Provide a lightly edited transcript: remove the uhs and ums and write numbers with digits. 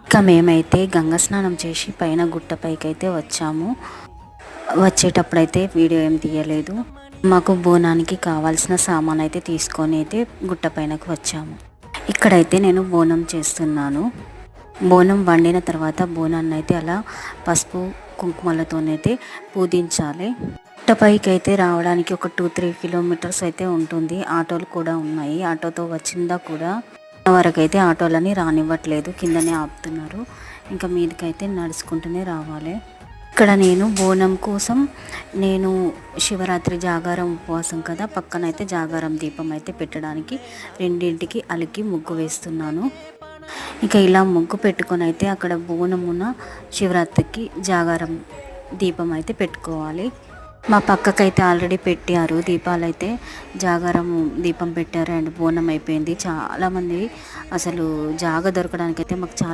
ఇక మేమైతే గంగ స్నానం చేసి పైన గుట్టపైకి అయితే వచ్చాము. వచ్చేటప్పుడైతే వీడియో ఏం తీయలేదు. మాకు బోనానికి కావాల్సిన సామాన్ అయితే తీసుకొని అయితే గుట్ట పైనకు వచ్చాము. ఇక్కడైతే నేను బోనం చేస్తున్నాను. బోనం వండిన తర్వాత బోనాన్ని అయితే అలా పసుపు కుంకుమలతోనైతే పూజించాలి. గుట్టపైకి అయితే రావడానికి ఒక 2-3 కిలోమీటర్స్ అయితే ఉంటుంది. ఆటోలు కూడా ఉన్నాయి. ఆటోతో వచ్చిందా కూడా వరకైతే ఆటోలని రానివ్వట్లేదు, కిందనే ఆపుతున్నారు. ఇంకా మీదకైతే నడుచుకుంటూనే రావాలి. ఇక్కడ నేను బోనం కోసం నేను శివరాత్రి జాగారం ఉపవాసం కదా, పక్కనైతే జాగారం దీపం అయితే పెట్టడానికి రెండింటికి అలికి ముగ్గు వేస్తున్నాను. ఇక ఇలా ముగ్గు పెట్టుకొని అయితే అక్కడ బోనమున శివరాత్రికి జాగారం దీపం అయితే పెట్టుకోవాలి. మా పక్కకైతే ఆల్రెడీ పెట్టారు దీపాలు, అయితే జాగారం దీపం పెట్టారు అండ్ బోనం అయిపోయింది. చాలామంది అసలు జాగ దొరకడానికి అయితే మాకు చాలా